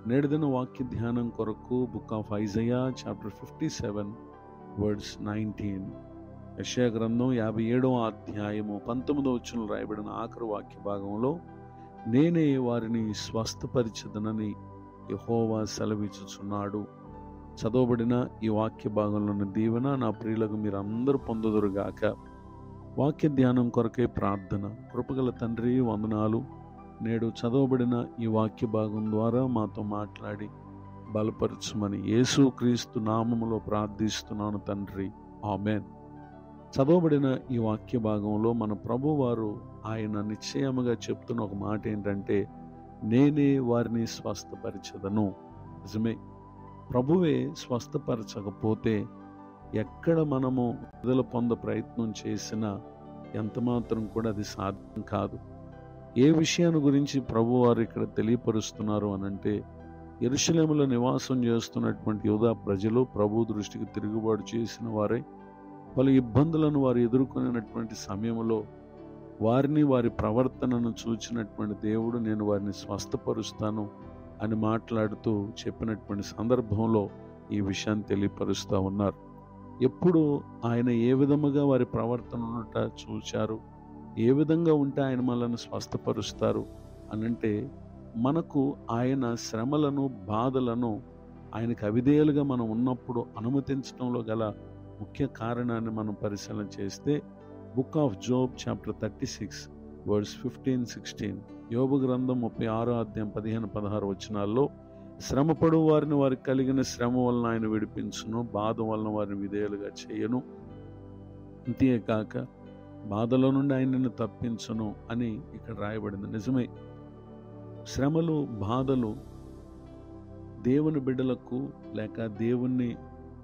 నేడు దిన వాక్య ధ్యానం కొరకు book of Isaiah chapter 57 words 19. యెషయా గ్రంథం 57వ అధ్యాయము 19వ వచనంలో రాయబడిన ఆఖరి వాక్య భాగంలో, నేనే వారిని స్వస్థపరిచెదనని యెహోవా సెలవిచ్చుచున్నాడు. చదవబడిన ఈ వాక్య భాగంలోని దీవెన నా ప్రియులకు మీరు అందరూ పొందుదురుగాక. వాక్య ధ్యానం కొరకే ప్రార్థన. కృపగల తండ్రి, వందనాలు. నేడు చదవబడిన ఈ వాక్య భాగం ద్వారా మాతో మాట్లాడి బలపరచుమని యేసుక్రీస్తు నామములో ప్రార్థిస్తున్నాను తండ్రి, ఆమేన్. చదవబడిన ఈ వాక్య భాగంలో మన ప్రభువారు ఆయన నిశ్చయముగా చెప్తున్న ఒక మాట ఏంటంటే, నేనే వారిని స్వస్థపరిచెదను. నిజమే, ప్రభువే స్వస్థపరచకపోతే ఎక్కడ మనము విడుదల పొంద ప్రయత్నం చేసినా ఎంతమాత్రం కూడా అది సాధ్యం కాదు. ఏ విషయాన్ని గురించి ప్రభువారు ఇక్కడ తెలియపరుస్తున్నారు అనంటే, యెరూషలేములో నివాసం చేస్తున్నటువంటి యూదా ప్రజలు ప్రభు దృష్టికి తిరుగుబాటు చేసిన వారై పలు ఇబ్బందులను వారు ఎదుర్కొనేటువంటి సమయంలో వారిని, వారి ప్రవర్తనను చూచినటువంటి దేవుడు నేను వారిని స్వస్థపరుస్తాను అని మాట్లాడుతూ చెప్పినటువంటి సందర్భంలో ఈ విషయాన్ని తెలియపరుస్తూ ఉన్నారు. ఎప్పుడు ఆయన ఏ విధముగా వారి ప్రవర్తనను చూచారు, ఏ విధంగా ఉంటే ఆయన మనల్ని స్వస్థపరుస్తారు అనంటే, మనకు ఆయన శ్రమలను, బాధలను ఆయనకు అవిధేయులుగా మనం ఉన్నప్పుడు అనుమతించడంలో గల ముఖ్య కారణాన్ని మనం పరిశీలన చేస్తే, book of Job chapter 36 words 15-16, యోబు గ్రంథం 36వ అధ్యాయం 15-16 వచనాల్లో, శ్రమపడు వారిని వారికి కలిగిన శ్రమ వలన ఆయన విడిపించును, బాధ వలన వారిని విధేయులుగా చేయను, అంతేకాక బాధలో నుండి ఆయనను తప్పించును అని ఇక్కడ రాయబడింది. నిజమే, శ్రమలు, బాధలు దేవుని బిడ్డలకు లేక దేవుణ్ణి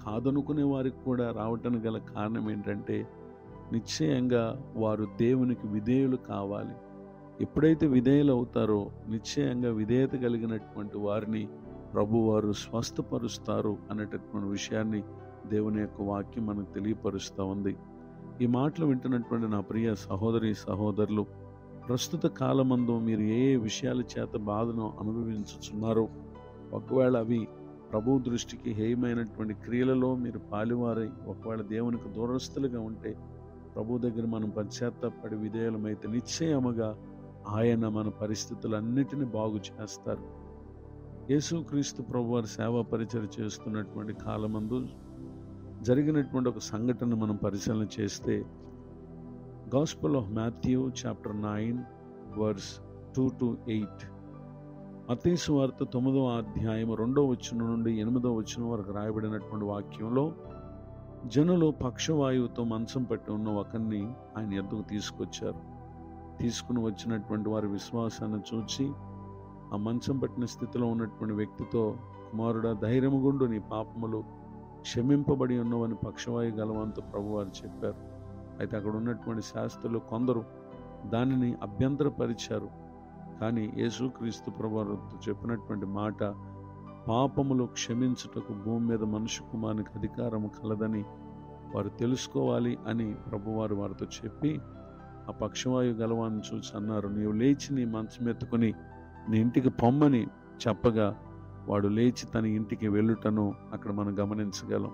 కాదనుకునే వారికి కూడా రావటానికి గల కారణం ఏంటంటే, నిశ్చయంగా వారు దేవునికి విధేయులు కావాలి. ఎప్పుడైతే విధేయులు అవుతారో నిశ్చయంగా విధేయత కలిగినటువంటి వారిని ప్రభువారు స్వస్థపరుస్తారు అనేటటువంటి విషయాన్ని దేవుని యొక్క వాక్యం మనకు తెలియపరుస్తూ ఉంది. ఈ మాటలు వింటున్నటువంటి నా ప్రియ సహోదరి సహోదరులు, ప్రస్తుత కాలమందు మీరు ఏ ఏ విషయాల చేత బాధను అనుభవించుచున్నారో, ఒకవేళ అవి ప్రభు దృష్టికి హేయమైనటువంటి క్రియలలో మీరు పాలువారై ఒకవేళ దేవునికి దూరస్తులుగా ఉంటే, ప్రభు దగ్గర మనం పశ్చాత్తాపడి విధేయులమైతే నిశ్చయముగా ఆయన మన పరిస్థితులన్నిటిని బాగు చేస్తారు. యేసుక్రీస్తు ప్రభువారు సేవా పరిచర్య చేస్తున్నటువంటి కాలమందు జరిగినటువంటి ఒక సంఘటన మనం పరిశీలన చేస్తే, gospel of Matthew chapter 9 verse 2-8, మత్తయి సువార్త 9వ అధ్యాయం 2వ వచనం నుండి 8వ వచనం వరకు రాయబడినటువంటి వాక్యంలో, జనులు పక్షవాయువుతో మంచం పట్టి ఉన్న ఒకరిని ఆయన యొద్దకు తీసుకొచ్చారు. తీసుకుని వచ్చినటువంటి వారి విశ్వాసాన్ని చూచి ఆ మంచం పట్టిన స్థితిలో ఉన్నటువంటి వ్యక్తితో, కుమారుడా ధైర్యముగుండు, నీ పాపములు క్షమింపబడి ఉన్నవని పక్షవాయు గలవంతో ప్రభువారు చెప్పారు. అయితే అక్కడ ఉన్నటువంటి శాస్త్రులు కొందరు దానిని అభ్యంతరపరిచారు. కానీ యేసుక్రీస్తు ప్రభువారు చెప్పినటువంటి మాట, పాపములు క్షమించుటకు భూమి మీద మనుష్య కుమారునికి అధికారం కలదని వారు తెలుసుకోవాలి అని ప్రభువారు వారితో చెప్పి, ఆ పక్షవాయు గలవాన్ని చూసి అన్నారు, నీవు లేచి నీ మంచం ఎత్తుకుని నీ ఇంటికి పొమ్మని చెప్పగా వాడు లేచి తన ఇంటికి వెళ్ళుటను అక్కడ మనం గమనించగలం.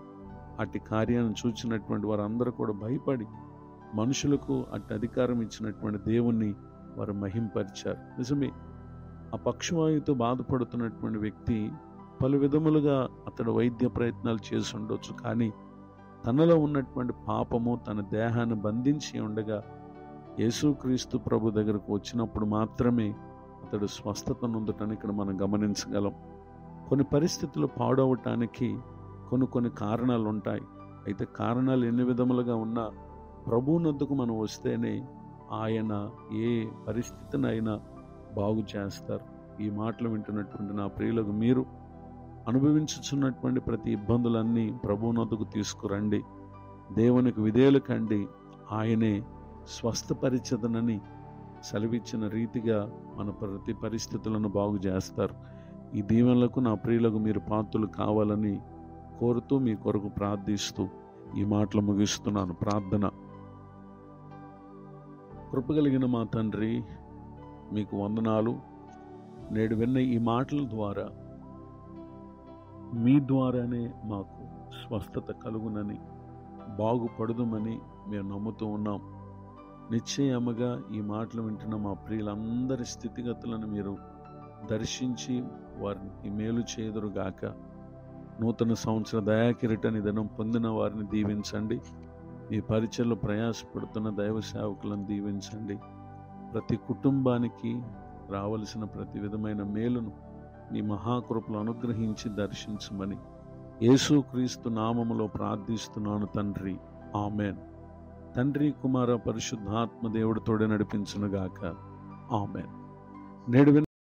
అట్టి కార్యాన్ని చూచినటువంటి వారందరూ కూడా భయపడి మనుషులకు అట్టి అధికారం ఇచ్చినటువంటి దేవుణ్ణి వారు మహింపరిచారు. నిజమే, ఆ పక్షవాయువుతో బాధపడుతున్నటువంటి వ్యక్తి పలు విధములుగా అతడు వైద్య ప్రయత్నాలు చేసి ఉండొచ్చు. కానీ తనలో ఉన్నటువంటి పాపము తన దేహాన్ని బంధించి ఉండగా యేసుక్రీస్తు ప్రభు దగ్గరకు వచ్చినప్పుడు మాత్రమే అతడు స్వస్థత నొందటాన్ని ఇక్కడ మనం గమనించగలం. కొన్ని పరిస్థితులు పాడవటానికి కొన్ని కారణాలు ఉంటాయి. అయితే కారణాలు ఎన్ని విధములుగా ఉన్నా ప్రభువునొద్దకు మనం వస్తేనే ఆయన ఏ పరిస్థితినైనా బాగు చేస్తారు. ఈ మాటలు వింటున్నటువంటి నా ప్రియులకు మీరు అనుభవించుచున్నటువంటి ప్రతి ఇబ్బందులన్నీ ప్రభువునొద్దకు తీసుకురండి. దేవునికి విధేయులు కండి, ఆయనే స్వస్థపరిచెదనని సెలవిచ్చిన రీతిగా మన ప్రతి పరిస్థితులను బాగు చేస్తారు. ఈ దీవెనలకు నా ప్రియులకు మీరు పాత్రులు కావాలని కోరుతూ మీ కొరకు ప్రార్థిస్తూ ఈ మాటలు ముగిస్తున్నాను. ప్రార్థన. కృపగలిగిన మా తండ్రి, మీకు వందనాలు. నేడు విన్న ఈ మాటల ద్వారా మీ ద్వారానే మాకు స్వస్థత కలుగునని, బాగుపడుదుమని మేము నమ్ముతూ ఉన్నాం. నిశ్చయముగా ఈ మాటలు వింటున్న మా ప్రియులందరి స్థితిగతులను మీరు దర్శించి వారికి మేలు చేదురుగాక. నూతన సంవత్సర దయాకిరీటని దినం పొందిన వారిని దీవించండి. మీ పరిచయలో ప్రయాసపడుతున్న దైవ సేవకులను దీవించండి. ప్రతి కుటుంబానికి రావలసిన ప్రతి విధమైన మేలును మీ మహాకృపలు అనుగ్రహించి దర్శించమని యేసుక్రీస్తు నామములో ప్రార్థిస్తున్నాను తండ్రి, ఆమెన్. తండ్రి, కుమార, పరిశుద్ధాత్మ దేవుడు తోడే నడిపించునుగాక, ఆమెన్. నేడు